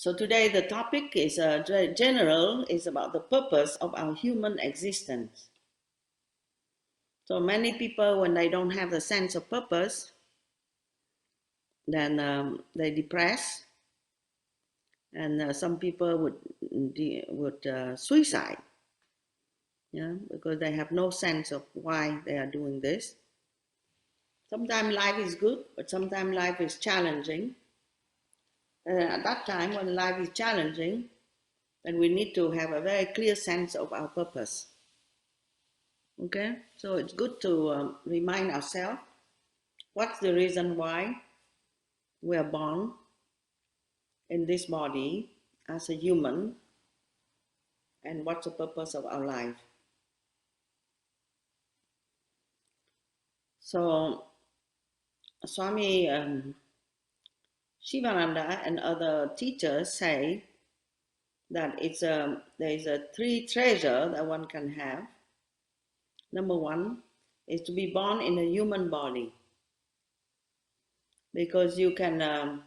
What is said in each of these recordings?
So today the topic is general, is about the purpose of our human existence. So many people, when they don't have the sense of purpose, then they depress, and some people would suicide, yeah, because they have no sense of why they are doing this. Sometimes life is good, but sometimes life is challenging. And at that time, when life is challenging, then we need to have a very clear sense of our purpose. Okay, so it's good to remind ourselves what's the reason why we are born in this body as a human, and what's the purpose of our life. So Swami Sivananda and other teachers say that there is a three treasure that one can have. Number one is to be born in a human body, because you can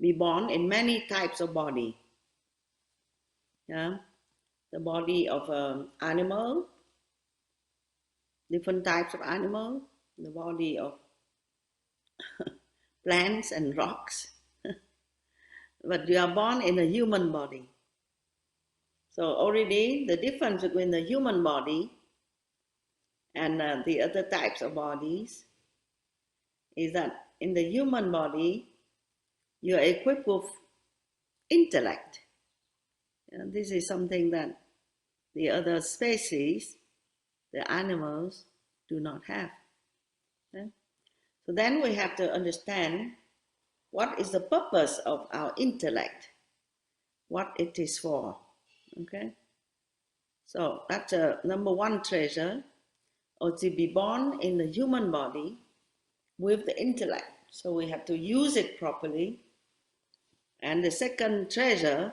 be born in many types of body. Yeah, the body of an animal, different types of animal, the body of plants and rocks, but you are born in a human body. So already the difference between the human body and the other types of bodies is that in the human body you are equipped with intellect. And this is something that the other species, the animals, do not have. Okay? So then we have to understand what is the purpose of our intellect, what it is for. Okay, so that's a number one treasure, or to be born in the human body with the intellect. So we have to use it properly. And the second treasure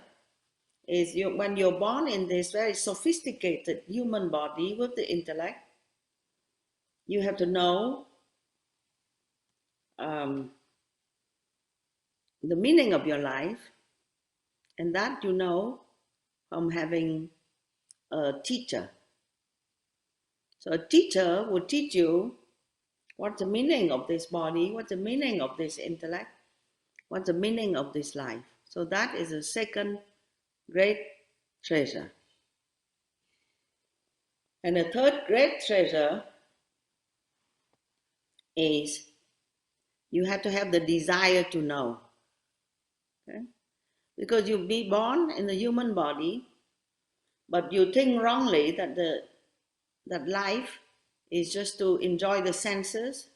is when you're born in this very sophisticated human body with the intellect, you have to know the meaning of your life, and that you know from having a teacher. So a teacher will teach you what's the meaning of this body, what's the meaning of this intellect, what's the meaning of this life. So that is the second great treasure. And the third great treasure is you have to have the desire to know. Okay? Because you be born in the human body, but you think wrongly that life is just to enjoy the senses.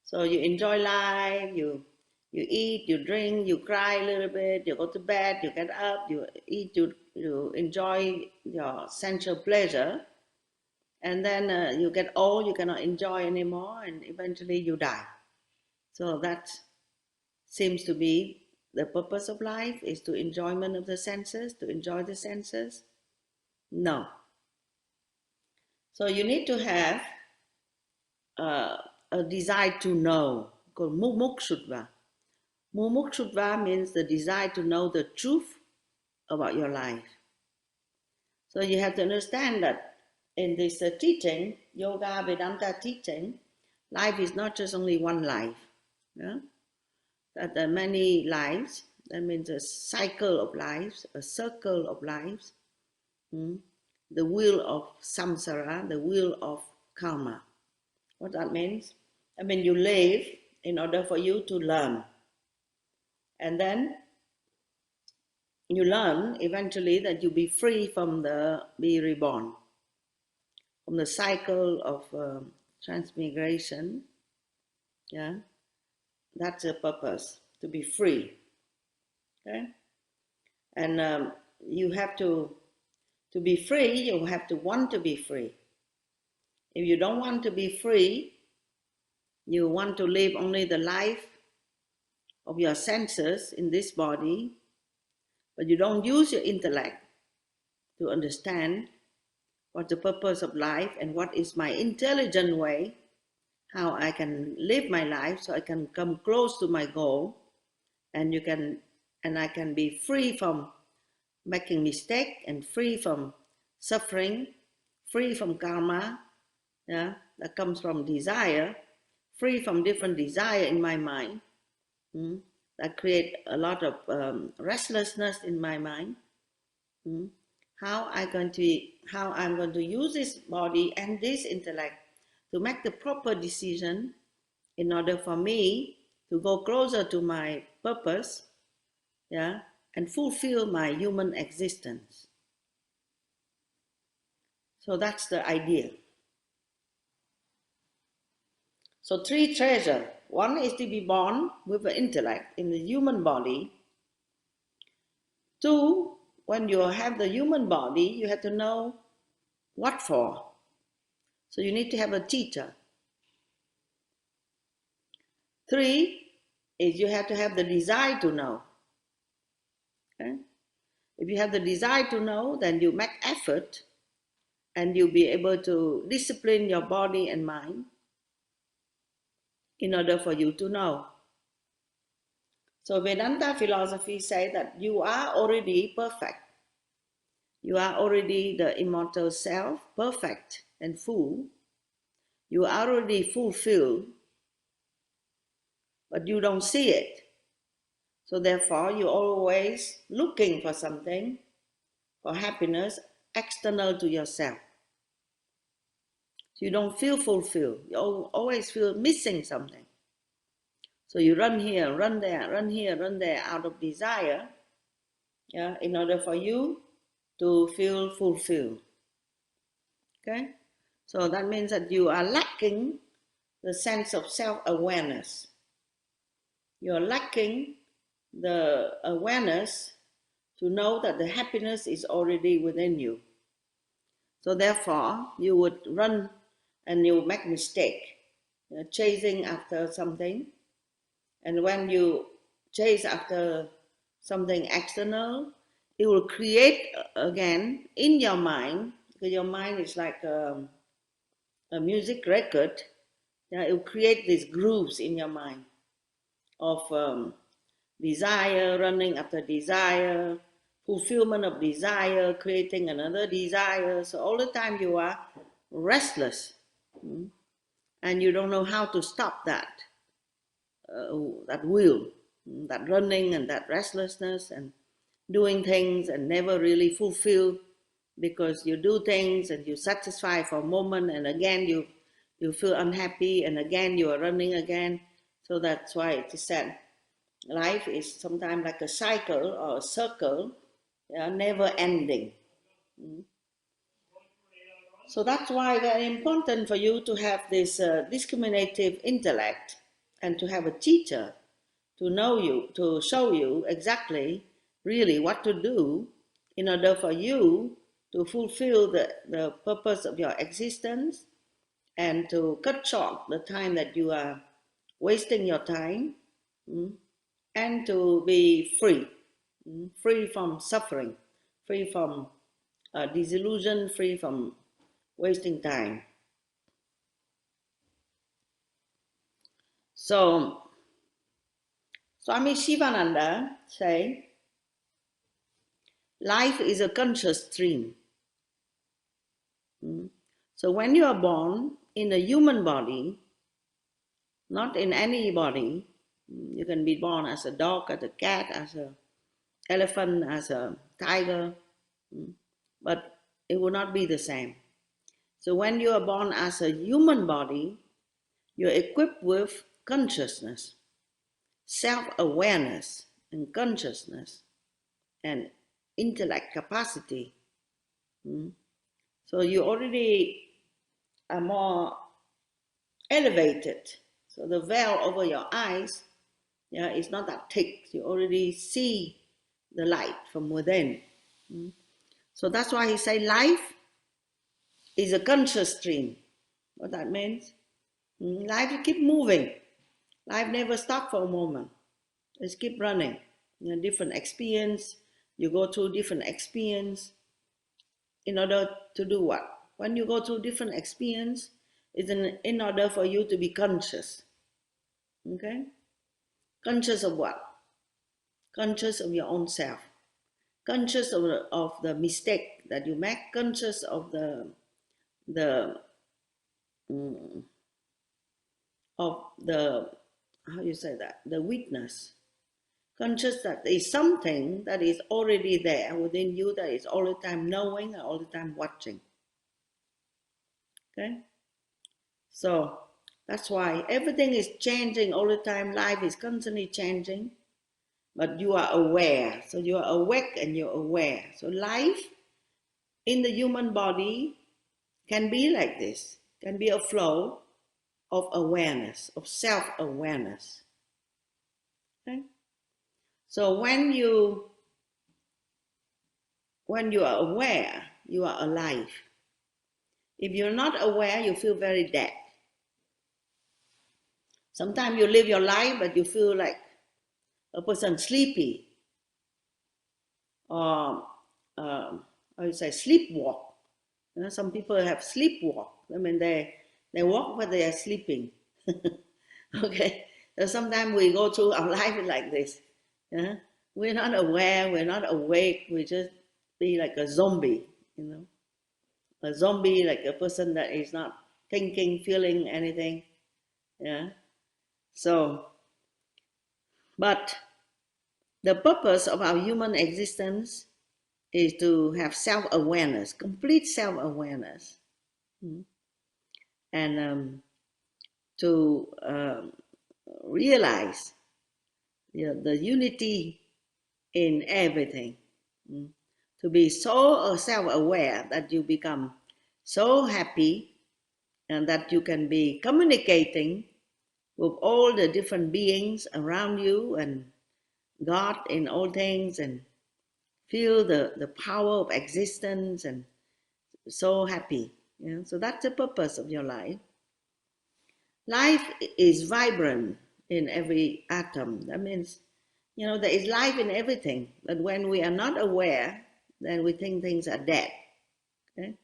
So you enjoy life, you eat, you drink, you cry a little bit, you go to bed, you get up, you eat, you enjoy your sensual pleasure, and then you get old, you cannot enjoy anymore, and eventually you die. So that seems to be the purpose of life, is to enjoyment of the senses, to enjoy the senses. No. So you need to have a desire to know, called mumukshutva. Mumukshutva means the desire to know the truth about your life. So you have to understand that in this teaching, Yoga Vedanta teaching, life is not just only one life. Yeah? That there are many lives. That means a cycle of lives, a circle of lives. The wheel of samsara, the wheel of karma. What that means? I mean, you live in order for you to learn. And then you learn eventually that you be free from be reborn, from the cycle of transmigration. Yeah, that's the purpose, to be free. Okay, and you have to be free. You have to want to be free. If you don't want to be free, you want to live only the life of your senses in this body, but you don't use your intellect to understand what's the purpose of life and what is my intelligent way, how I can live my life so I can come close to my goal, and you can and I can be free from making mistake and free from suffering, free from karma, yeah, that comes from desire, free from different desire in my mind, that create a lot of restlessness in my mind. How I'm going to use this body and this intellect to make the proper decision in order for me to go closer to my purpose, yeah, and fulfill my human existence. So that's the idea. So three treasure. One is to be born with the intellect in the human body. Two, when you have the human body, you have to know what for. So you need to have a teacher. Three is you have to have the desire to know. Okay? If you have the desire to know, then you make effort and you'll be able to discipline your body and mind in order for you to know. So Vedanta philosophy says that you are already perfect. You are already the immortal self, perfect and full. You are already fulfilled, but you don't see it. So therefore, you're always looking for something, for happiness external to yourself. So you don't feel fulfilled. You always feel missing something. So you run here, run there, run here, run there out of desire, yeah, in order for you to feel fulfilled. Okay? So that means that you are lacking the sense of self-awareness. You're lacking the awareness to know that the happiness is already within you. So therefore, you would run and you make mistake, chasing after something. And when you chase after something external, it will create again in your mind, because your mind is like a music record. Yeah, it will create these grooves in your mind of desire, running after desire, fulfillment of desire, creating another desire. So all the time you are restless, and you don't know how to stop that will, that running and that restlessness and doing things and never really fulfill, because you do things and you satisfy for a moment and again you feel unhappy and again you are running again. So that's why it is said life is sometimes like a cycle or a circle, never ending. So that's why very important for you to have this discriminative intellect and to have a teacher to know you, to show you exactly really what to do in order for you to fulfill the purpose of your existence and to cut short the time that you are wasting your time, and to be free, free from suffering, free from disillusion, free from wasting time. So Swami Sivananda say, life is a conscious stream. So when you are born in a human body, not in any body, you can be born as a dog, as a cat, as an elephant, as a tiger, but it will not be the same. So when you are born as a human body, you're equipped with consciousness, self-awareness and consciousness and intellect capacity. So you already are more elevated. So the veil over your eyes, is not that thick. You already see the light from within. So that's why he say life is a conscious stream. What that means? Life keep moving. Life never stop for a moment. Just keep running. Different experience. You go through different experience in order to do what? When you go through different experience, it's in order for you to be conscious. Okay? Conscious of what? conscious of your own self, conscious of the mistake that you make, conscious of the mm, of the, how you say that, the weakness, conscious that there is something that is already there within you, that is all the time knowing and all the time watching. Okay, so that's why everything is changing all the time. Life is constantly changing, but you are aware. So you are awake and you're aware. So life in the human body can be like this, can be a flow of awareness, of self-awareness. Okay? So when you are aware, you are alive. If you're not aware, you feel very dead. Sometimes you live your life, but you feel like a person sleepy, or how you say, sleepwalk. You know, some people have sleepwalk. I mean, they walk but they are sleeping. Okay, so sometimes we go through our life like this. Yeah? We're not aware, we're not awake, we just be like a zombie, you know. A zombie, like a person that is not thinking, feeling anything. Yeah. So, but the purpose of our human existence is to have self-awareness, complete self-awareness, and to realize, you know, the unity in everything. To be so self-aware that you become so happy and that you can be communicating with all the different beings around you and God in all things, and feel the power of existence, and so happy. You know? So that's the purpose of your life. Life is vibrant in every atom. That means, you know, there is life in everything. But when we are not aware, then we think things are dead. Okay?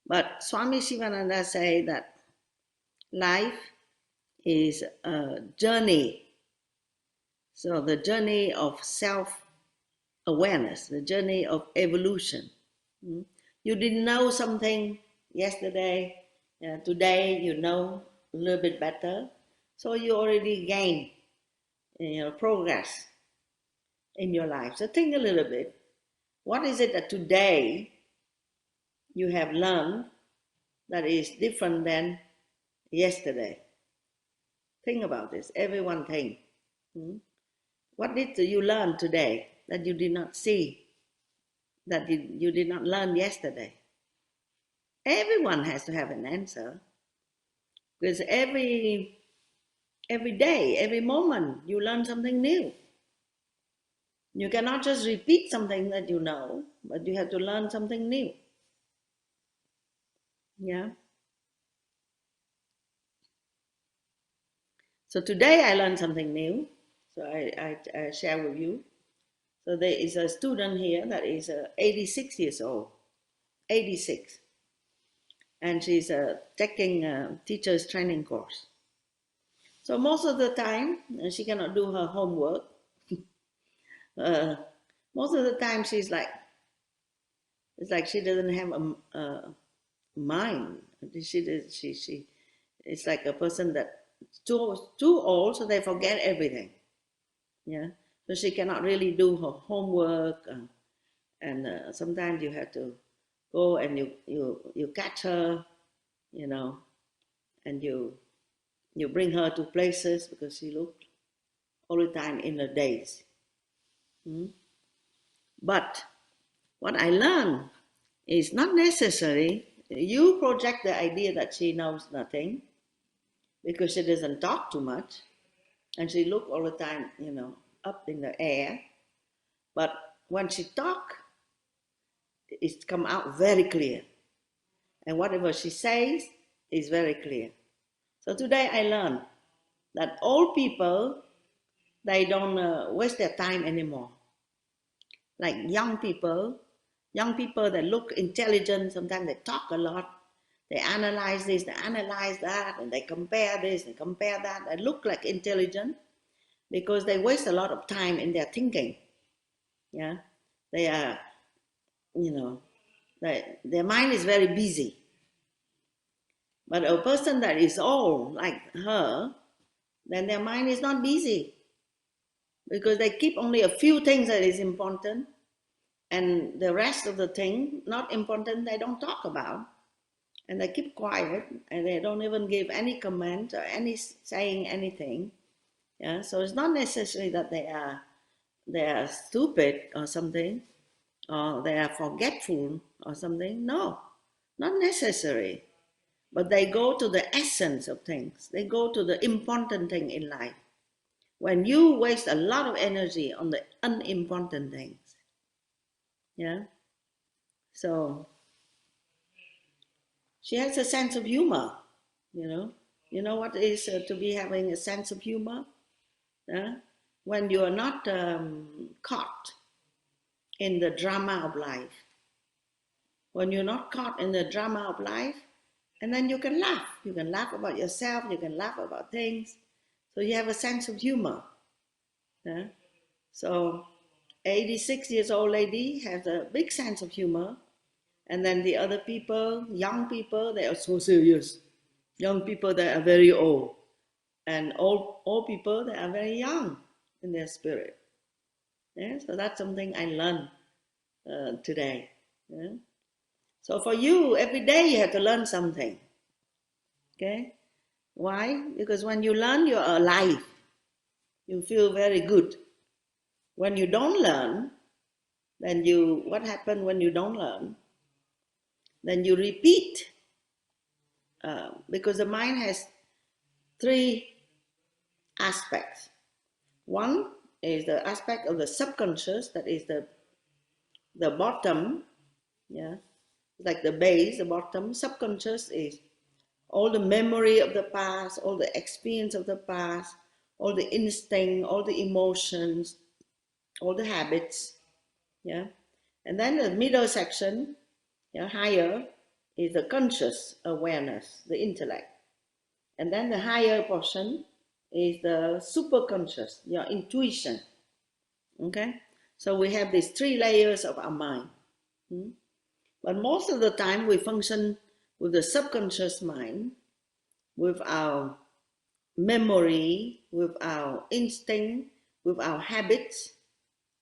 But Swami Sivananda say that life is a journey. So the journey of self-awareness, the journey of evolution. You didn't know something yesterday, today you know a little bit better. So you already gained, you know, progress in your life. So think a little bit. What is it that today you have learned that is different than yesterday? Think about this. Everyone think. What did you learn today that you did not see, that you did not learn yesterday? Everyone has to have an answer, because every day, every moment, you learn something new. You cannot just repeat something that you know, but you have to learn something new. Yeah. So today I learned something new. So I share with you. So there is a student here that is 86 years old, 86. And she's taking a teacher's training course. So most of the time, she cannot do her homework. Most of the time, she's like, it's like she doesn't have a mind. It's like a person that too old, so they forget everything. Yeah, so she cannot really do her homework, and sometimes you have to go and you catch her, you know, and you bring her to places because she looked all the time in the days. But what I learned is not necessary. You project the idea that she knows nothing because she doesn't talk too much and she look all the time, you know, up in the air. But when she talk, it's come out very clear. And whatever she says is very clear. So today I learned that old people, they don't waste their time anymore. Like young people that look intelligent, sometimes they talk a lot, they analyze this, they analyze that, and they compare this and compare that, they look like intelligent, because they waste a lot of time in their thinking. Yeah, they are, you know, their mind is very busy. But a person that is old like her, then their mind is not busy, because they keep only a few things that is important, and the rest of the thing not important they don't talk about, and they keep quiet, and they don't even give any comment or any saying anything. Yeah, so it's not necessary that they are stupid or something, or they are forgetful or something. No, not necessary. But they go to the essence of things. They go to the important thing in life. When you waste a lot of energy on the unimportant things, yeah. So she has a sense of humor, you know. You know what is to be having a sense of humor? Yeah? When you are not caught in the drama of life. When you're not caught in the drama of life, and then you can laugh. You can laugh about yourself, you can laugh about things. So you have a sense of humor. Yeah? So 86 years old lady has a big sense of humor. And then the other people, young people, they are so serious. Young people that are very old. And old people that are very young in their spirit. Yeah? So that's something I learned today. Yeah? So for you, every day you have to learn something. Okay? Why? Because when you learn, you're alive. You feel very good. When you don't learn, then what happens when you don't learn? Then you repeat. Because the mind has three aspects. One is the aspect of the subconscious, that is the bottom, yeah, like the base, the bottom. Subconscious is all the memory of the past, all the experience of the past, all the instinct, all the emotions, all the habits, yeah. And then the middle section, yeah, higher, is the conscious awareness, the intellect. And then the higher portion is the superconscious, your intuition. Okay? So we have these three layers of our mind. But most of the time we function with the subconscious mind, with our memory, with our instinct, with our habits,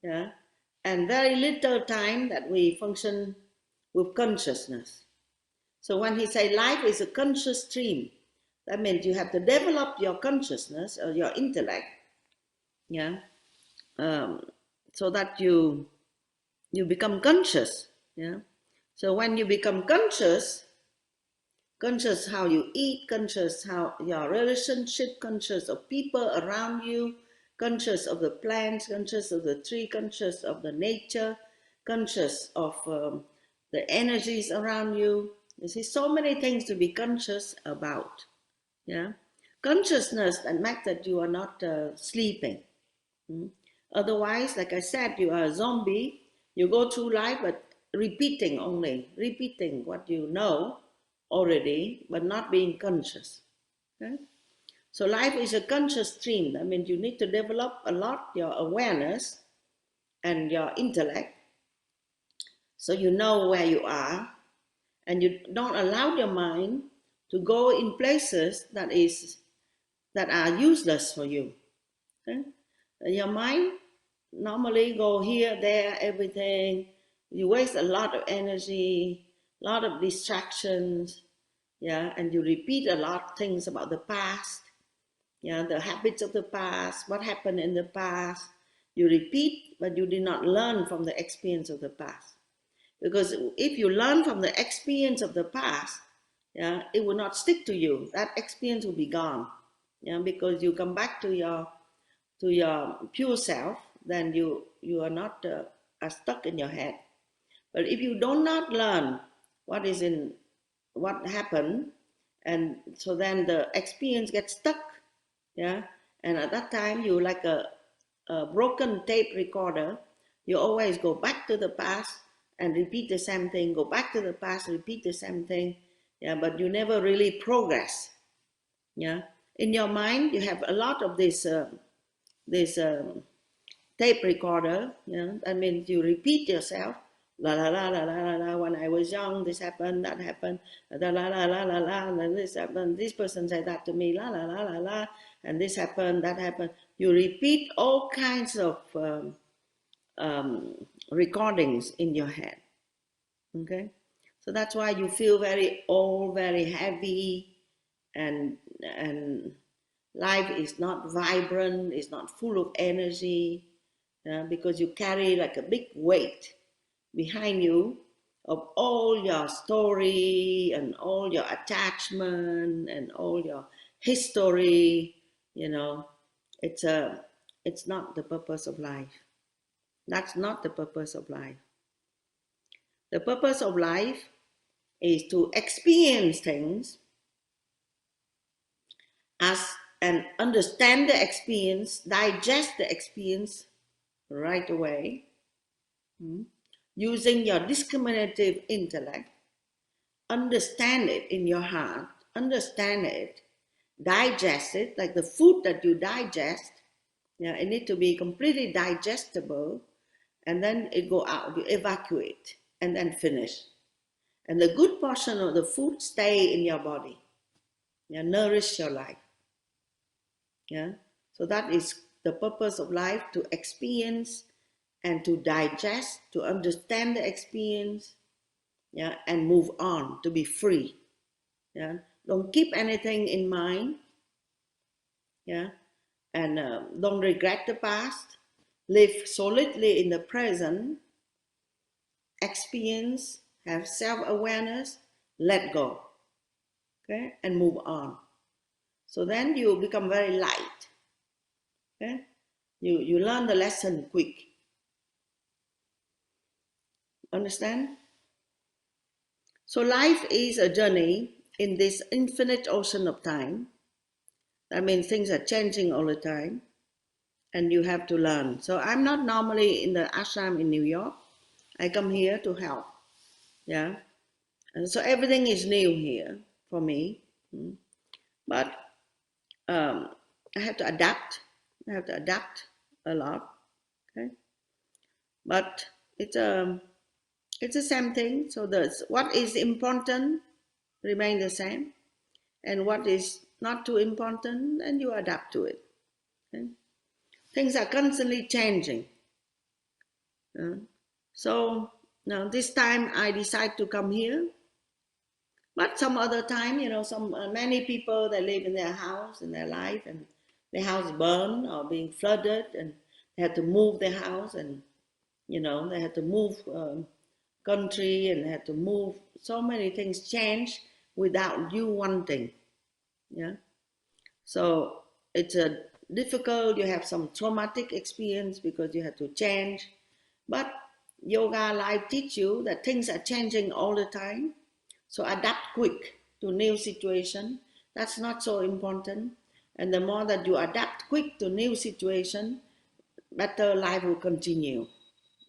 yeah, and very little time that we function with consciousness. So when he say life is a conscious stream, that means you have to develop your consciousness or your intellect, yeah, um, so that you become conscious, yeah. So when you become conscious, conscious how you eat, conscious how your relationship, conscious of people around you, conscious of the plants, conscious of the tree, conscious of the nature, conscious of the energies around you. You see, so many things to be conscious about. Yeah, consciousness that makes that you are not sleeping. Otherwise, like I said, you are a zombie. You go through life, but repeating only, repeating what you know already, but not being conscious. Okay? So life is a conscious stream. That means you need to develop a lot your awareness and your intellect, so you know where you are, and you don't allow your mind to go in places that are useless for you. Okay? Your mind normally go here, there, everything. You waste a lot of energy, a lot of distractions, yeah, and you repeat a lot of things about the past, yeah, the habits of the past, what happened in the past. You repeat, but you did not learn from the experience of the past. Because if you learn from the experience of the past, yeah, it will not stick to you. That experience will be gone, yeah, because you come back to your pure self, then you are not are stuck in your head. But if you do not learn what happened, and so then the experience gets stuck, yeah, and at that time you like a broken tape recorder. You always go back to the past and repeat the same thing, go back to the past, repeat the same thing, yeah, but you never really progress. Yeah, in your mind you have a lot of this this tape recorder, that means you repeat yourself, la la la la la la la, when I was young, this happened, that happened, la la la la la la, and this happened, this person said that to me, la la la la la, and this happened, that happened. You repeat all kinds of recordings in your head, okay? So that's why you feel very old, very heavy, and life is not vibrant, it's not full of energy, because you carry like a big weight behind you of all your story and all your attachment and all your history. It's not the purpose of life. That's not the purpose of life. The purpose of life is to experience things as and understand the experience, digest the experience right away, using your discriminative intellect, understand it in your heart, understand it, digest it, like the food that you digest. It needs to be completely digestible, and then it go out, you evacuate, and then finish. And the good portion of the food stay in your body, nourish your life. So that is the purpose of life, to experience and to digest, to understand the experience, and move on, to be free. Don't keep anything in mind, and don't regret the past. Live solidly in the present, experience, have self-awareness, let go, okay, and move on. So then you become very light, okay? You learn the lesson quick. Understand? So life is a journey in this infinite ocean of time. That means things are changing all the time, and you have to learn. So I'm not normally in the ashram in New York. I come here to help. And so everything is new here for me. But I have to adapt. I have to adapt a lot. Okay. But it's the same thing. So what is important remain the same, and what is not too important, and you adapt to it. Okay? Things are constantly changing. So now this time I decide to come here, but some other time, many people, they live in their house, in their life, and their house burned or being flooded, and they had to move their house, and they had to move country, and they had to move. So many things change without you wanting. So it's a difficult. You have some traumatic experience because you have to change, but yoga life teach you that things are changing all the time. So adapt quick to new situation. That's not so important. And the more that you adapt quick to new situation, better life will continue.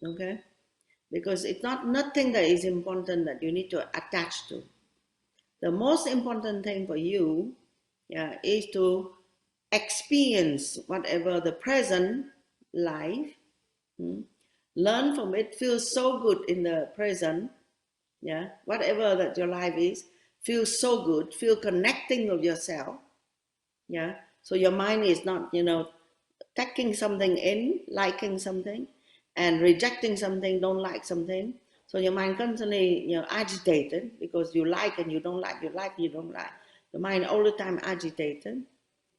Okay? Because it's not nothing that is important that you need to attach to. The most important thing for you, is to experience whatever the present life, learn from it, feel so good in the present, whatever that your life is, feel so good, feel connecting with yourself, so your mind is not, taking something in, liking something, and rejecting something, don't like something. So your mind constantly, agitated because you like and you don't like, you like and you don't like. The mind all the time agitated.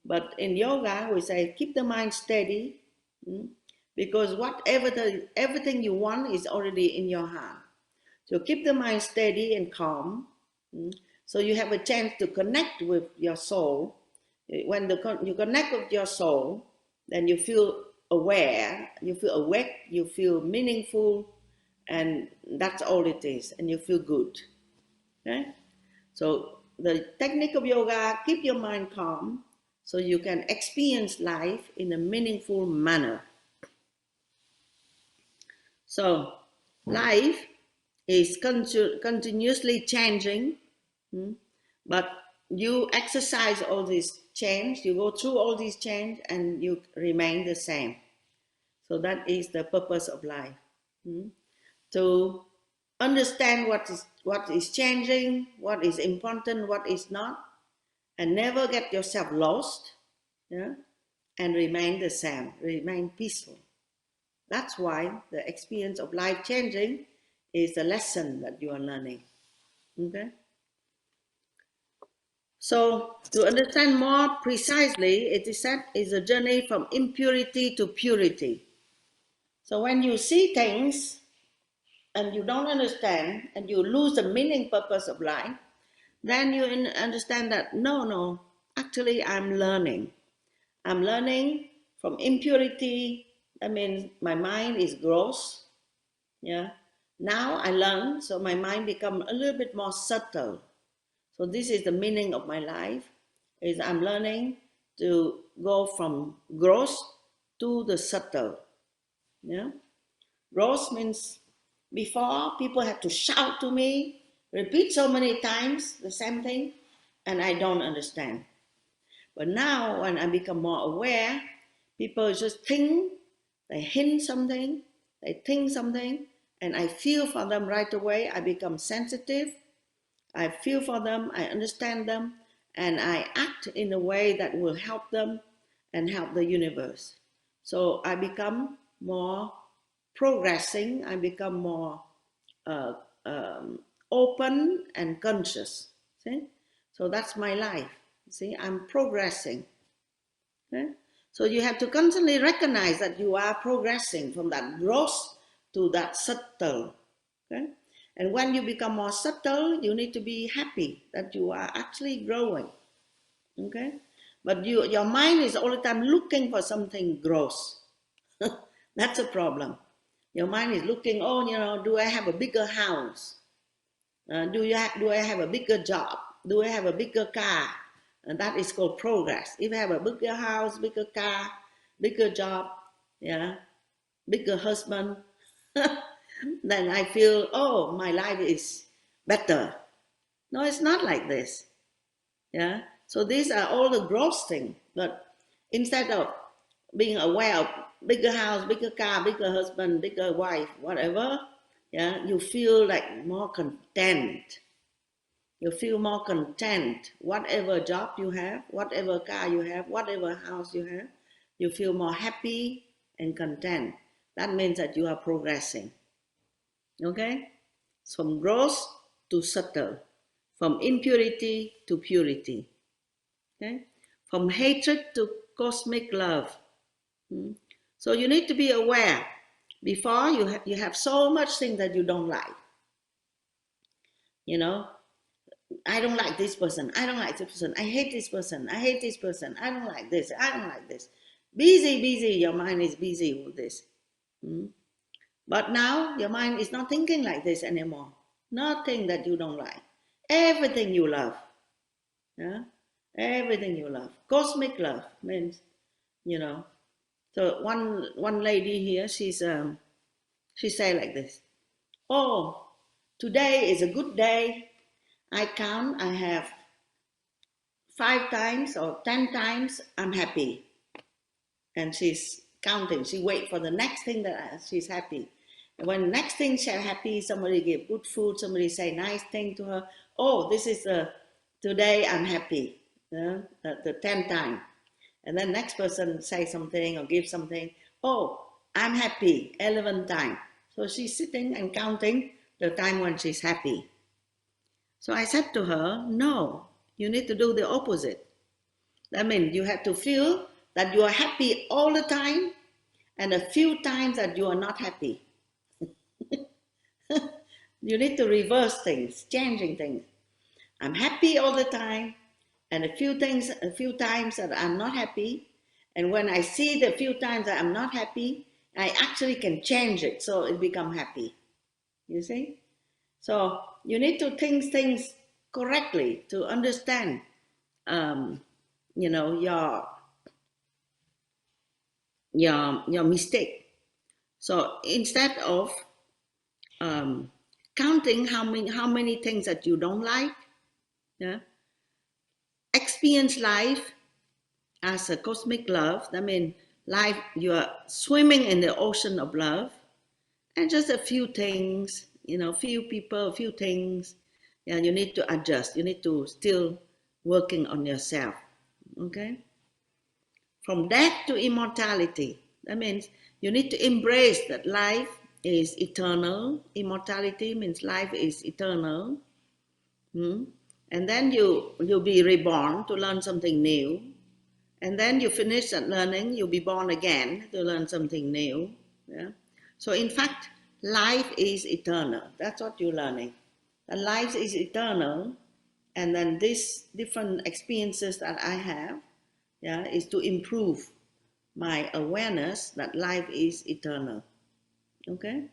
But in yoga, we say keep the mind steady, because everything you want is already in your hand. So keep the mind steady and calm, so you have a chance to connect with your soul. When you connect with your soul, then you feel aware, you feel awake, you feel meaningful, and that's all it is, and you feel good. Okay? So the technique of yoga, keep your mind calm so you can experience life in a meaningful manner. So life is continuously changing, but you exercise all these change. You go through all these change and you remain the same. So that is the purpose of life. To understand what is changing, what is important, what is not, and never get yourself lost, yeah, and remain the same, remain peaceful. That's why the experience of life changing is the lesson that you are learning. Okay. So to understand more precisely, it is said is a journey from impurity to purity. So when you see things and you don't understand and you lose the meaning purpose of life, then you understand that no, actually I'm learning. I'm learning from impurity. That means my mind is gross. Yeah. Now I learn, so my mind become a little bit more subtle. So this is the meaning of my life, is I'm learning to go from gross to the subtle. Yeah. Gross means before people have to shout to me, repeat so many times the same thing, and I don't understand. But now when I become more aware, people just think, they hint something, they think something, and I feel for them right away. I become sensitive. I feel for them, I understand them, and I act in a way that will help them and help the universe. So I become more progressing, I become more uh, open and conscious. See? So that's my life. See, I'm progressing. Okay? So you have to constantly recognize that you are progressing from that gross to that subtle. Okay? And when you become more subtle, you need to be happy that you are actually growing. Okay? But your mind is all the time looking for something gross. That's a problem. Your mind is looking, oh, do I have a bigger house? Do I have a bigger job? Do I have a bigger car? And that is called progress. If I have a bigger house, bigger car, bigger job, yeah, bigger husband, then I feel, oh, my life is better. No, it's not like this. Yeah. So these are all the gross things. But instead of being aware of bigger house, bigger car, bigger husband, bigger wife, whatever, yeah, you feel like more content. You feel more content. Whatever job you have, whatever car you have, whatever house you have, you feel more happy and content. That means that you are progressing. Okay? From gross to subtle, from impurity to purity. Okay? From hatred to cosmic love. So you need to be aware. Before you have so much things that you don't like. You know, I don't like this person. I don't like this person. I hate this person. I hate this person. I don't like this. I don't like this. Busy. Your mind is busy with this. But now your mind is not thinking like this anymore. Nothing that you don't like. Everything you love. Yeah? Everything you love. Cosmic love means, you know. So one lady here, she say like this. Oh, today is a good day. I count, I have 5 times or 10 times I'm happy. And she's counting. She wait for the next thing that she's happy. And when next thing she's happy, somebody give good food, somebody say nice thing to her. Oh, this is today I'm happy. The 10th time. And then next person say something or give something. Oh, I'm happy, 11th time. So she's sitting and counting the time when she's happy. So I said to her, no, you need to do the opposite. That means you have to feel that you are happy all the time and a few times that you are not happy. You need to reverse things, changing things. I'm happy all the time and a few times that I'm not happy. And when I see the few times that I'm not happy, I actually can change it so it become happy. You see? So you need to think things correctly to understand, your mistake. So instead of counting how many things that you don't like, yeah, experience life as a cosmic love. That means life, you are swimming in the ocean of love, and just a few things, few people, a few things, yeah, you need to adjust. You need to still working on yourself. Okay. From death to immortality. That means you need to embrace that life is eternal. Immortality means life is eternal. Hmm? And then you'll be reborn to learn something new. And then you finish that learning, you'll be born again to learn something new. Yeah? So in fact, life is eternal. That's what you're learning. And life is eternal. And then these different experiences that I have, yeah, is to improve my awareness that life is eternal. Okay?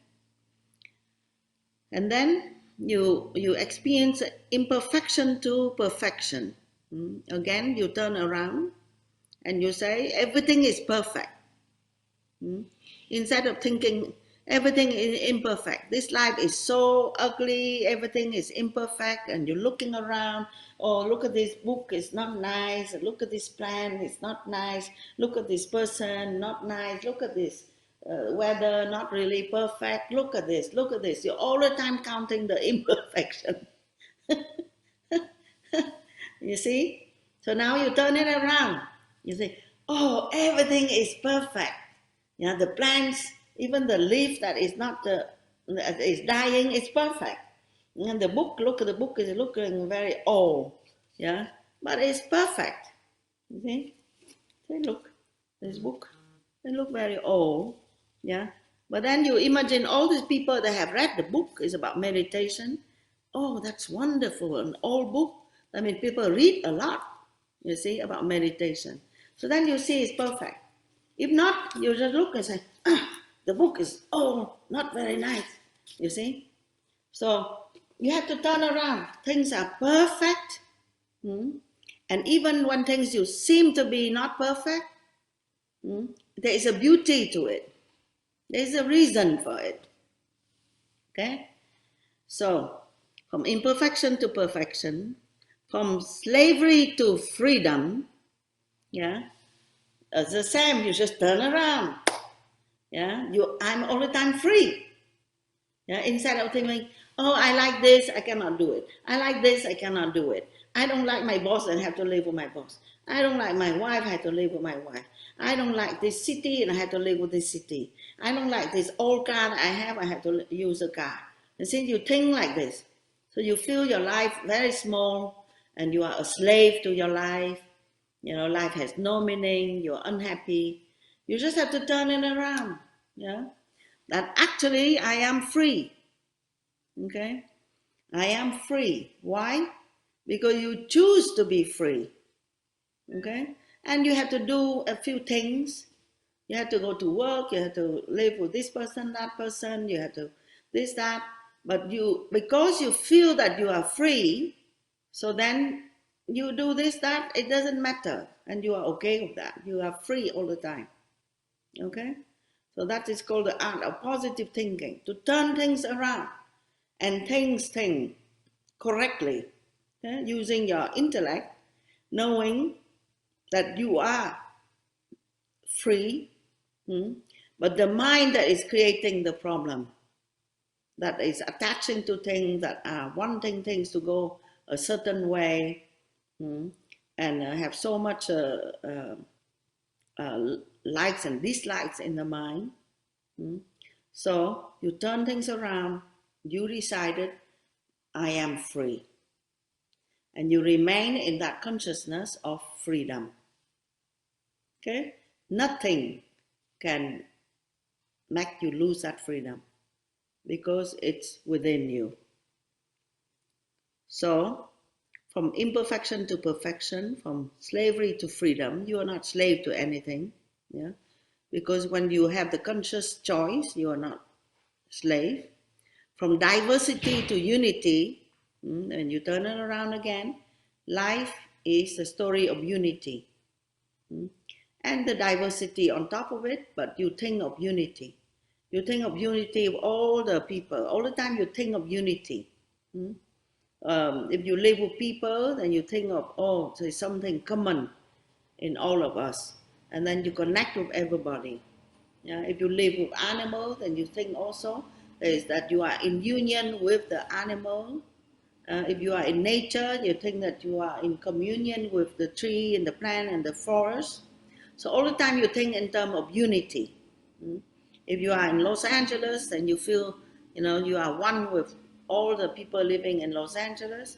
And then you experience imperfection to perfection. Again, you turn around and you say everything is perfect. Instead of thinking everything is imperfect, this life is so ugly, everything is imperfect, and you're looking around, oh, look at this book, it's not nice, look at this plant, it's not nice, look at this person, not nice, look at this weather, not really perfect, look at this, look at this. You're all the time counting the imperfection. You see? So now you turn it around. You say, oh, everything is perfect. The plants, even the leaf that is not that is dying, is perfect. And the book, look at the book, is looking very old. Yeah, but it's perfect. You see? Say, look, this book, they look very old. Yeah, but then you imagine all these people that have read the book is about meditation. Oh, that's wonderful, an old book. I mean, people read a lot, you see, about meditation. So then you see it's perfect. If not, you just look and say, the book is old, not very nice, you see. So you have to turn around. Things are perfect. And even when things you seem to be not perfect, there is a beauty to it. There is a reason for it. Okay? So, from imperfection to perfection, from slavery to freedom, yeah, it's the same. You just turn around. Yeah, I'm all the time free. Yeah, instead of thinking, oh, I like this, I cannot do it. I like this, I cannot do it. I don't like my boss and have to live with my boss. I don't like my wife, I have to live with my wife. I don't like this city and I have to live with this city. I don't like this old car that I have to use a car. And since you think like this, so you feel your life very small and you are a slave to your life. Life has no meaning, you're unhappy. You just have to turn it around. Yeah. That actually I am free. Okay? I am free. Why? Because you choose to be free. Okay? And you have to do a few things. You have to go to work, you have to live with this person, that person, you have to this, that. But because you feel that you are free, so then you do this, that, it doesn't matter. And you are okay with that. You are free all the time. Okay? So that is called the art of positive thinking, to turn things around and think correctly, okay? Using your intellect, knowing that you are free, but the mind that is creating the problem, that is attaching to things, that are wanting things to go a certain way, and have so much likes and dislikes in the mind. So you turn things around, you decided, I am free. And you remain in that consciousness of freedom. Okay? Nothing can make you lose that freedom because it's within you. So, from imperfection to perfection, from slavery to freedom, you are not slave to anything. Yeah? Because when you have the conscious choice, you are not slave. From diversity to unity, and you turn it around again, life is a story of unity. And the diversity on top of it, but you think of unity. You think of unity of all the people. All the time you think of unity. If you live with people, then you think of, oh, there's something common in all of us. And then you connect with everybody. Yeah? If you live with animals, then you think also is that you are in union with the animal. If you are in nature, you think that you are in communion with the tree and the plant and the forest. So all the time you think in terms of unity. Mm. If you are in Los Angeles, then you feel, you are one with all the people living in Los Angeles.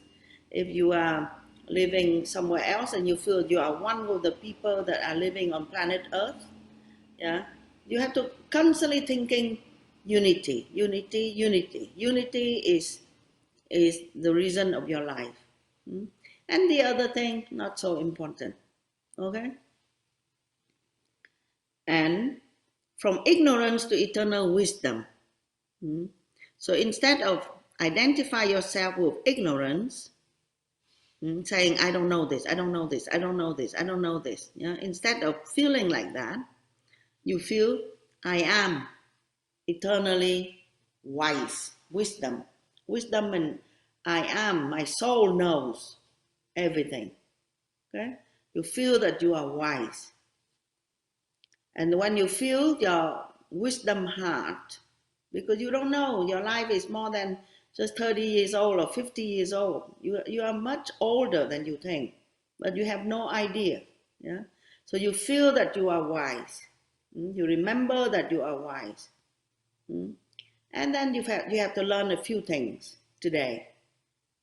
If you are living somewhere else, and you feel you are one with the people that are living on planet Earth. Yeah, you have to constantly thinking unity, unity, unity. Unity is the reason of your life. Mm. And the other thing, not so important. Okay? And from ignorance to eternal wisdom. Mm. So instead of identify yourself with ignorance, saying, I don't know this, I don't know this, I don't know this, I don't know this. Yeah? Instead of feeling like that, you feel, I am eternally wise. Wisdom. Wisdom and I am, my soul knows everything. Okay? You feel that you are wise. And when you feel your wisdom heart, because you don't know, your life is more than just 30 years old or 50 years old. You are much older than you think, but you have no idea. Yeah? So you feel that you are wise. You remember that you are wise. And then you have to learn a few things today.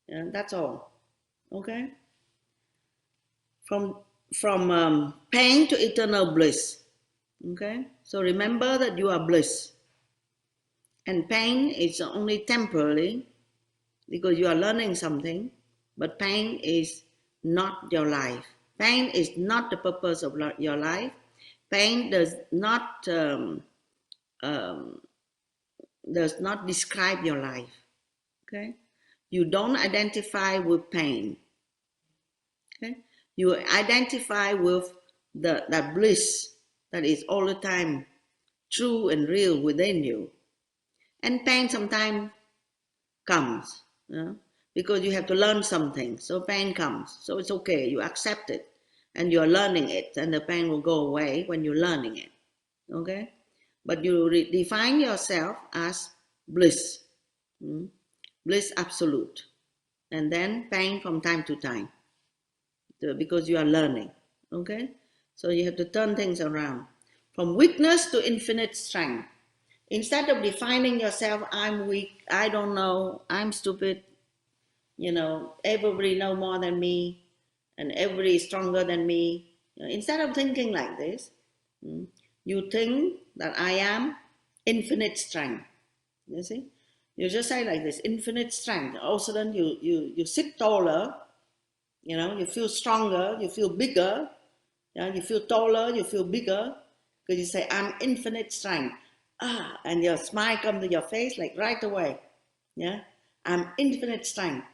Yeah? That's all. Okay? From pain to eternal bliss. Okay? So remember that you are bliss. And pain is only temporary because you are learning something, but pain is not your life. Pain is not the purpose of your life. Pain um, does not describe your life. Okay? You don't identify with pain. Okay? You identify with that bliss that is all the time true and real within you. And pain sometimes comes, because you have to learn something. So pain comes. So it's okay. You accept it. And you're learning it. And the pain will go away when you're learning it. Okay? But you define yourself as bliss. Bliss absolute. And then pain from time to time. Because you are learning. Okay? So you have to turn things around. From weakness to infinite strength. Instead of defining yourself, I'm weak, I don't know, I'm stupid, everybody know more than me, and everybody is stronger than me. Instead of thinking like this, you think that I am infinite strength. You see? You just say like this, infinite strength. All of a sudden you sit taller, you feel stronger, you feel bigger, you feel taller, you feel bigger, because you say, I'm infinite strength. And your smile comes to your face like right away. Yeah, I'm infinite strength.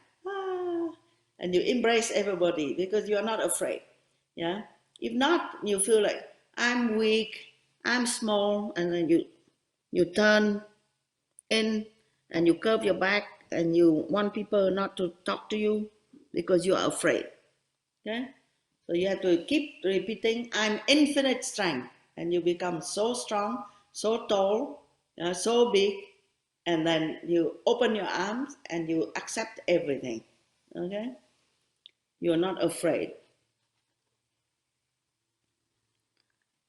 And you embrace everybody because you are not afraid. Yeah, if not, you feel like I'm weak, I'm small, and then you turn in and you curve your back and you want people not to talk to you because you are afraid. Okay, so you have to keep repeating, I'm infinite strength, and you become so strong, so tall, so big, and then you open your arms and you accept everything. Okay, you're not afraid.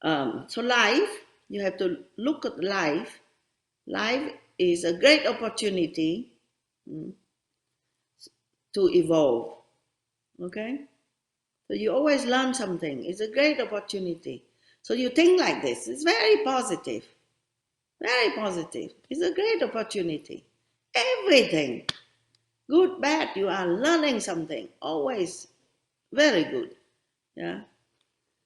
So life, you have to look at life. Life is a great opportunity to evolve. Okay, so you always learn something. It's a great opportunity. So you think like this. It's very positive. Very positive. It's a great opportunity. Everything, good, bad, you are learning something. Always very good. Yeah.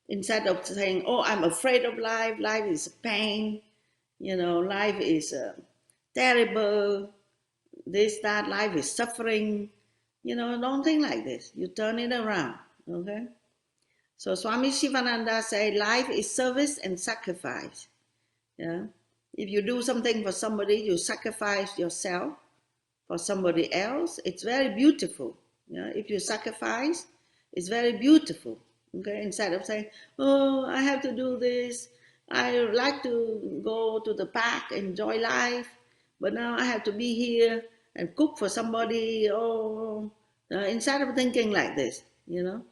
Instead of saying, oh, I'm afraid of life, life is pain, life is terrible, this, that, life is suffering. Don't think like this. You turn it around. Okay. So Swami Sivananda said, life is service and sacrifice. Yeah. If you do something for somebody, you sacrifice yourself for somebody else. It's very beautiful. Yeah. If you sacrifice, it's very beautiful. Okay, instead of saying, oh, I have to do this, I like to go to the park, enjoy life, but now I have to be here and cook for somebody. Oh, instead of thinking like this, so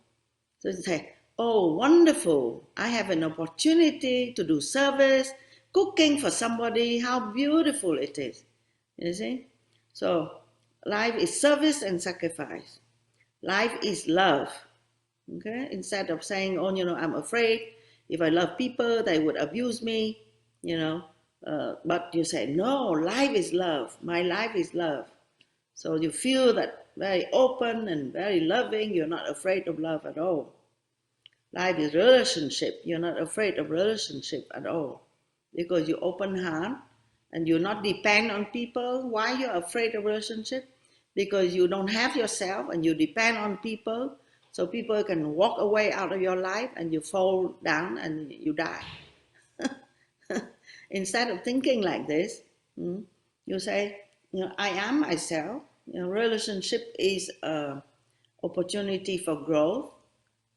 you say, oh, wonderful, I have an opportunity to do service, cooking for somebody, how beautiful it is. You see? So life is service and sacrifice. Life is love. Okay, instead of saying, oh, I'm afraid if I love people they would abuse me, but you say, no, life is love, my life is love. So you feel that very open and very loving. You're not afraid of love at all. Life is relationship. You're not afraid of relationship at all because you open heart and you not depend on people. Why you're afraid of relationship? Because you don't have yourself and you depend on people. So people can walk away out of your life and you fall down and you die. Instead of thinking like this, you say, I am myself. Relationship is an opportunity for growth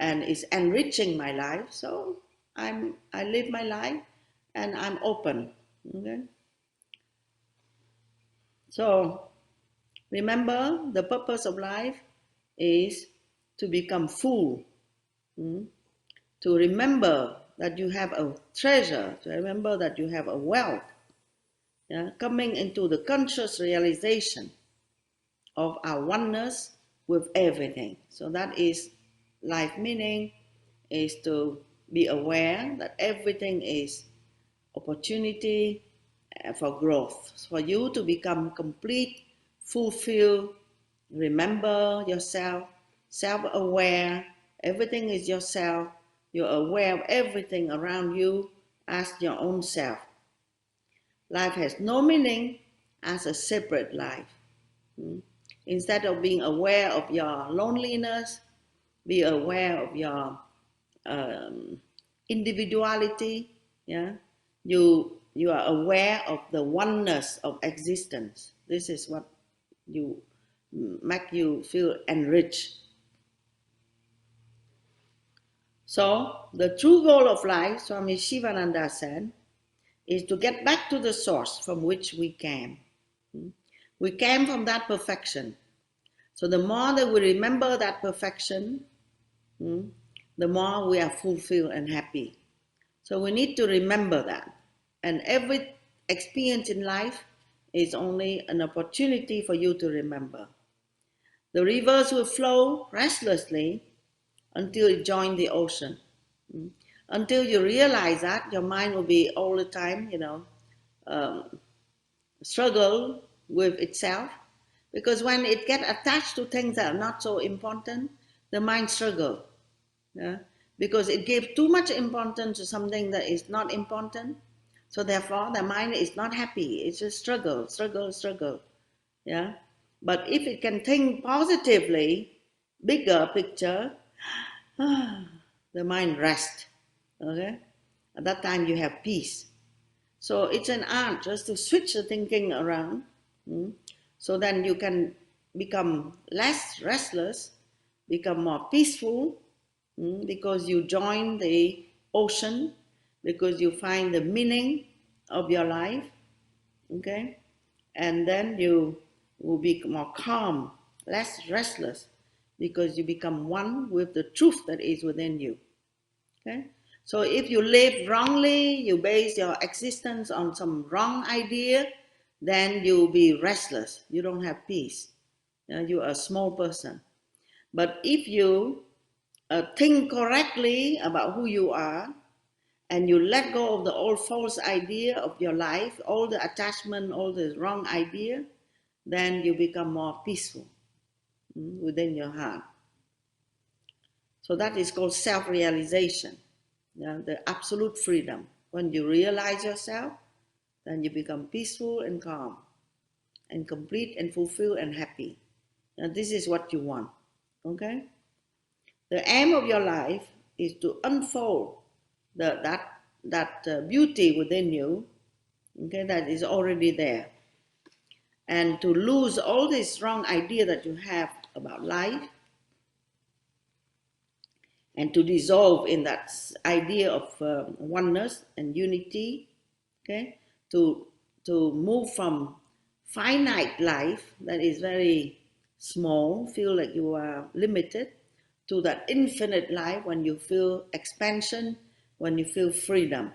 and is enriching my life. So I live my life and I'm open. Okay. So remember, the purpose of life is to become full. To remember that you have a treasure, to remember that you have a wealth, coming into the conscious realization of our oneness with everything. So that is life meaning, is to be aware that everything is opportunity for growth, for you to become complete, fulfilled, remember yourself, self-aware, everything is yourself, you're aware of everything around you as your own self. Life has no meaning as a separate life. Instead of being aware of your loneliness, be aware of your um, individuality. Yeah, you are aware of the oneness of existence. This is what you make you feel enriched. So the true goal of life, Swami Sivananda said, is to get back to the source from which we came. We came from that perfection. So the more that we remember that perfection, the more we are fulfilled and happy. So we need to remember that. And every experience in life is only an opportunity for you to remember. The rivers will flow restlessly until it joins the ocean. Until you realize that, your mind will be all the time, um, struggle with itself. Because when it gets attached to things that are not so important, the mind struggles. Yeah? Because it gives too much importance to something that is not important. So therefore, the mind is not happy. It's just struggle, struggle, struggle. Yeah. But if it can think positively, bigger picture, the mind rests. Okay. At that time, you have peace. So it's an art just to switch the thinking around. So then you can become less restless, become more peaceful, because you join the ocean, because you find the meaning of your life, okay? And then you will be more calm, less restless, because you become one with the truth that is within you, okay? So if you live wrongly, you base your existence on some wrong idea, then you'll be restless. You don't have peace. You are a small person. But if you think correctly about who you are, and you let go of the old false idea of your life, all the attachment, all the wrong idea, then you become more peaceful within your heart. So that is called self-realization, the absolute freedom. When you realize yourself, then you become peaceful and calm and complete and fulfilled and happy. And this is what you want, okay? The aim of your life is to unfold that beauty within you, okay, that is already there, and to lose all this wrong idea that you have about life, and to dissolve in that idea of oneness and unity, okay, to move from finite life that is very small, feel like you are limited, to that infinite life when you feel expansion, when you feel freedom.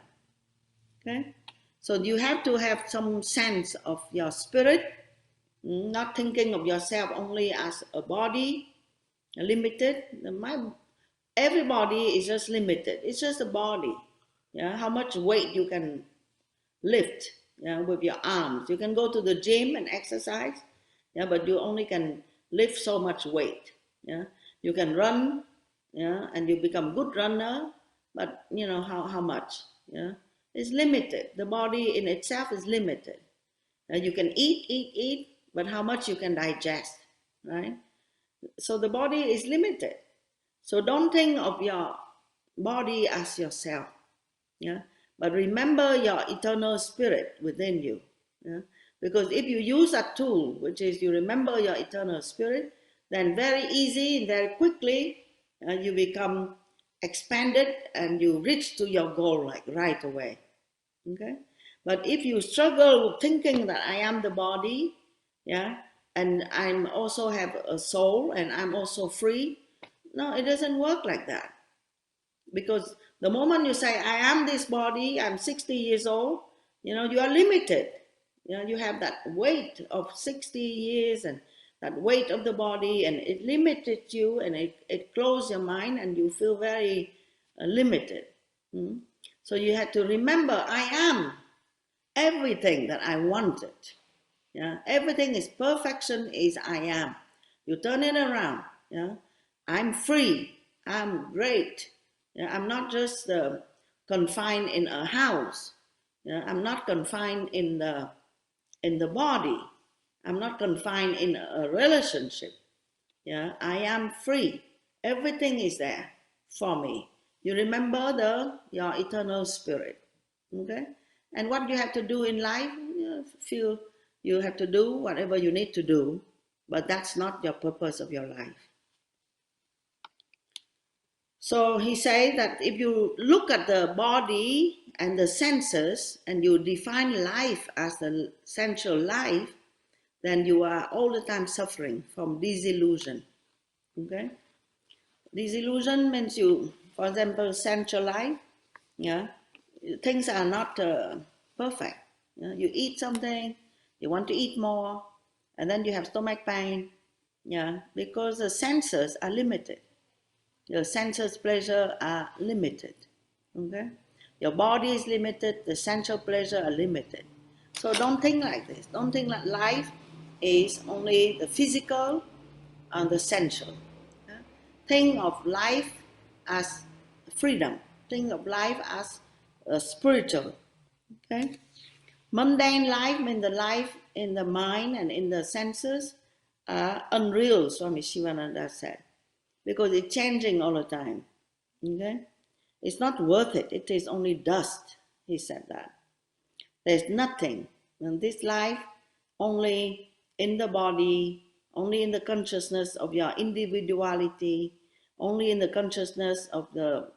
Okay, so you have to have some sense of your spirit, not thinking of yourself only as a body, limited. Everybody is just limited. It's just a body. Yeah, how much weight you can lift, yeah, with your arms. You can go to the gym and exercise, yeah, but you only can lift so much weight. Yeah, you can run, yeah, and you become good runner, but you know how much, yeah, it's limited. The body in itself is limited. You can eat, but how much you can digest, right? So the body is limited. So don't think of your body as yourself, yeah. But remember your eternal spirit within you, yeah. Because if you use a tool, which is you remember your eternal spirit, then very easy and very quickly you become expanded and you reach to your goal like right away. Okay, but if you struggle thinking that I am the body, yeah, and I'm also have a soul and I'm also free, no, it doesn't work like that. Because the moment you say I am this body, I'm 60 years old, you know, you are limited. You know, you have that weight of 60 years and that weight of the body, and it limited you, and it closed your mind, and you feel very limited. Mm. So you had to remember, I am everything that I wanted. Yeah, everything is perfection is I am. You turn it around. Yeah, I'm free. I'm great. Yeah, I'm not just confined in a house. Yeah, I'm not confined in the body. I'm not confined in a relationship. Yeah, I am free. Everything is there for me. You remember your eternal spirit. Okay? And what you have to do in life, you feel you have to do whatever you need to do, but that's not your purpose of your life. So he said that if you look at the body and the senses and you define life as the sensual life, then you are all the time suffering from disillusion. Okay? Disillusion means you, for example, sensual life, yeah, things are not perfect. You eat something, you want to eat more, and then you have stomach pain, yeah, because the senses are limited. Your senses pleasure are limited. Okay, your body is limited. The sensual pleasure are limited. So don't think like this. Don't think that life is only the physical and the sensual. Yeah? Think of life as freedom. Think of life as spiritual. Okay, mundane life means the life in the mind and in the senses are unreal. Swami Sivananda said, because it's changing all the time. Okay? It's not worth it. It is only dust. He said that. There's nothing in this life, only in the body, only in the consciousness of your individuality, only in the consciousness of the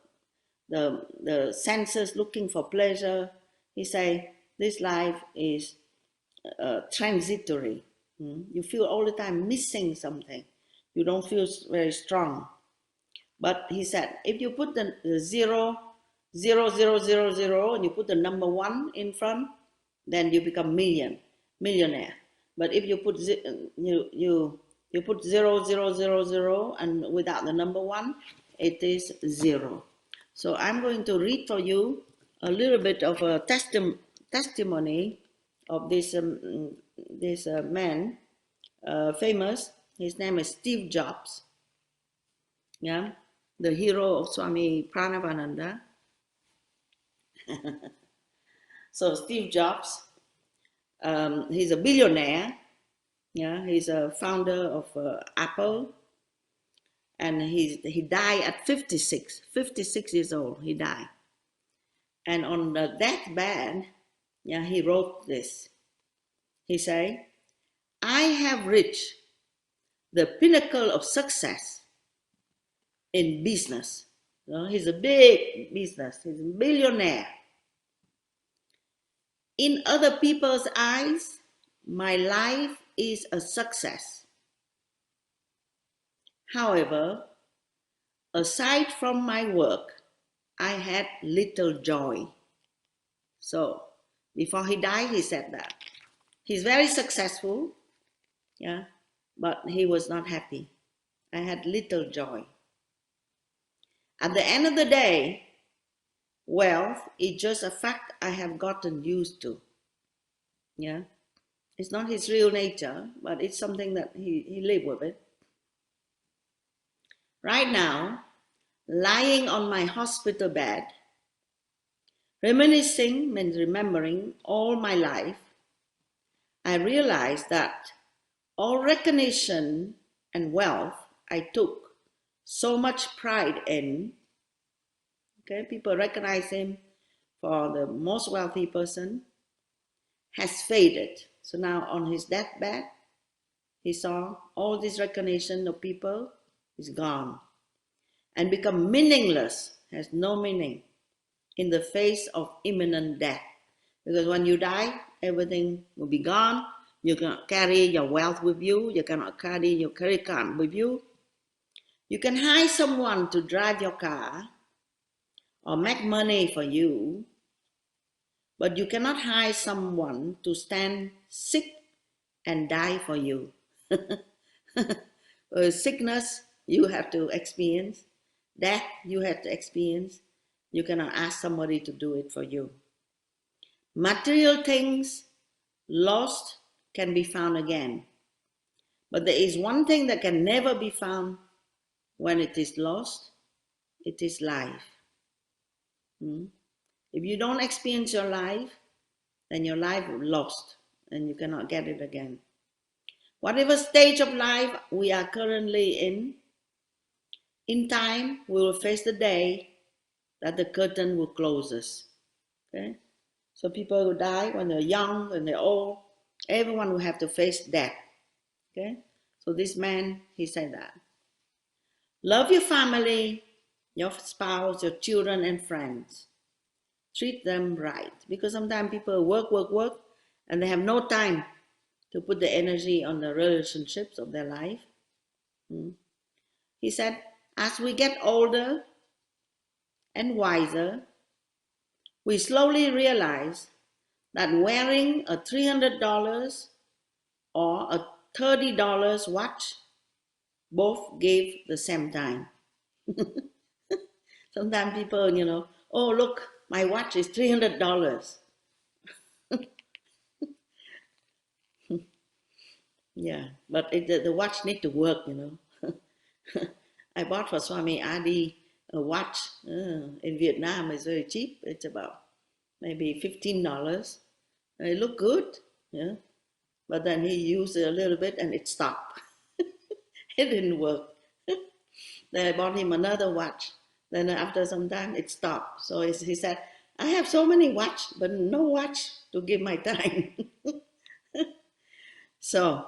senses looking for pleasure. He say this life is transitory. You feel all the time missing something. You don't feel very strong. But he said, if you put the zero, zero, zero, zero, zero, and you put the number one in front, then you become millionaire. But if you put you put zero, zero, zero, zero, and without the number one, it is zero. So I'm going to read for you a little bit of a testimony of this man, famous. His name is Steve Jobs. Yeah, the hero of Swami Pranavananda. So Steve Jobs, he's a billionaire. Yeah, he's a founder of Apple, and he died at 56 years old. He died, and on the deathbed, yeah, he wrote this. He said, "I have reached the pinnacle of success in business. You know, he's a big business. He's a billionaire. In other people's eyes, my life is a success. However, aside from my work, I had little joy. So, before he died, he said that. He's very successful, yeah, but he was not happy. I had little joy. At the end of the day, wealth is just a fact I have gotten used to. Yeah. It's not his real nature, but it's something that he lived with it. Right now, lying on my hospital bed, reminiscing means remembering all my life, I realized that all recognition and wealth I took so much pride in, okay, people recognize him for the most wealthy person, has faded. So now on his deathbed, he saw all this recognition of people is gone and become meaningless, has no meaning in the face of imminent death. Because when you die, everything will be gone. You cannot carry your wealth with you. You cannot carry your credit card with you. You can hire someone to drive your car or make money for you, but you cannot hire someone to stand sick and die for you. Sickness you have to experience, death you have to experience. You cannot ask somebody to do it for you. Material things lost can be found again, but there is one thing that can never be found when it is lost. It is life. If you don't experience your life, then your life is lost and you cannot get it again. Whatever stage of life we are currently in time we will face the day that the curtain will close. Okay? So people who die when they're young, when they're old, everyone will have to face death. Okay? So this man, he said that. Love your family, your spouse, your children and friends. Treat them right. Because sometimes people work, and they have no time to put the energy on the relationships of their life. He said, as we get older and wiser, we slowly realize that wearing a $300 or a $30 watch both give the same time. Sometimes people, oh, look, my watch is $300. Yeah, but the watch need to work. I bought for Swami Adi a watch in Vietnam. It's very cheap. It's about maybe $15. It looked good, yeah. But then he used it a little bit and it stopped. It didn't work. Then I bought him another watch. Then after some time it stopped. So he said, I have so many watches, but no watch to give my time. So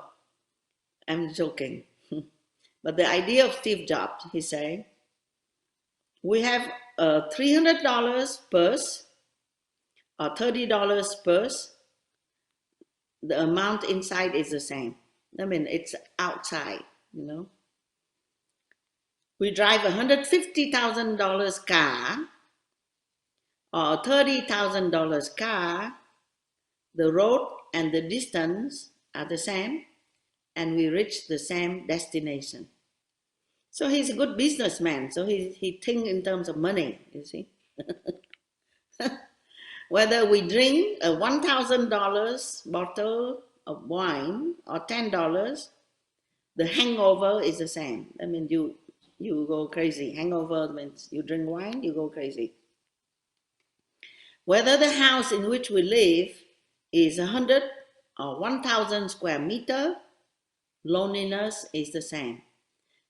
I'm joking. But the idea of Steve Jobs, he said, we have a $300 purse or $30 purse. The amount inside is the same. I mean, it's outside. We drive a $150,000 car or a $30,000 car. The road and the distance are the same, and we reach the same destination. So he's a good businessman. So he thinks in terms of money, you see. Whether we drink a $1,000 bottle of wine or $10, the hangover is the same. I mean, you go crazy. Hangover means you drink wine, you go crazy. Whether the house in which we live is 100 or 1,000 square meter, loneliness is the same.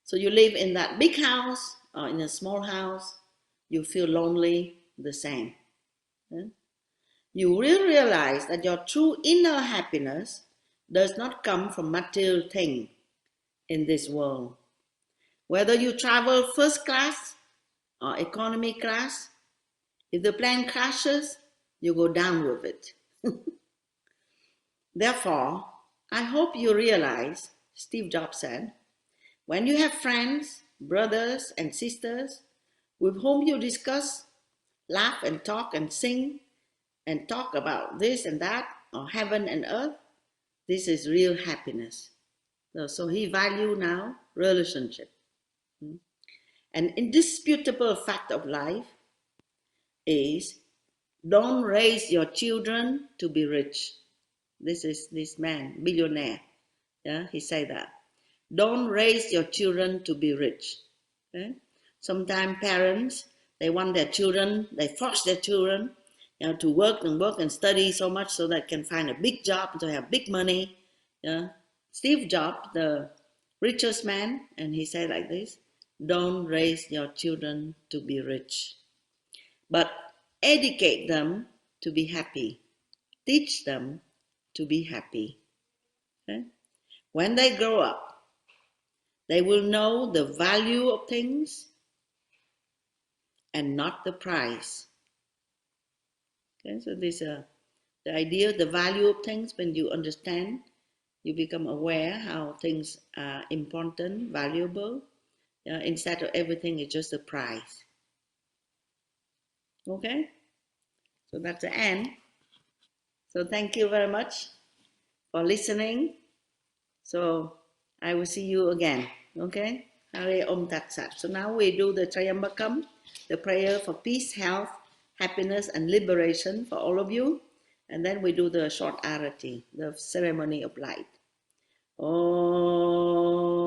So you live in that big house or in a small house, you feel lonely the same. You will realize that your true inner happiness does not come from material things in this world. Whether you travel first class or economy class. If the plane crashes, you go down with it. Therefore, I hope you realize, Steve Jobs said, when you have friends, brothers, and sisters with whom you discuss, laugh, and sing, and talk about this and that, or heaven and earth, this is real happiness. So he value now relationship. An indisputable fact of life is don't raise your children to be rich. This is this man, billionaire. Yeah, he said that. Don't raise your children to be rich. Okay? Sometimes parents, they want their children, they force their children, to work and study so much so that can find a big job to have big money. Yeah. Steve Jobs, the richest man, and he said like this: don't raise your children to be rich, but educate them to be happy. Teach them to be happy. Okay? When they grow up, they will know the value of things and not the price. Okay, so this the idea, the value of things. When you understand, you become aware how things are important, valuable. Instead of everything is just a price. Okay, so that's the end. So thank you very much for listening. So I will see you again. Okay, Hare Om Tat Sat. So now we do the Trayambakam, the prayer for peace, health, happiness, and liberation for all of you. And then we do the short arati, the ceremony of light. Om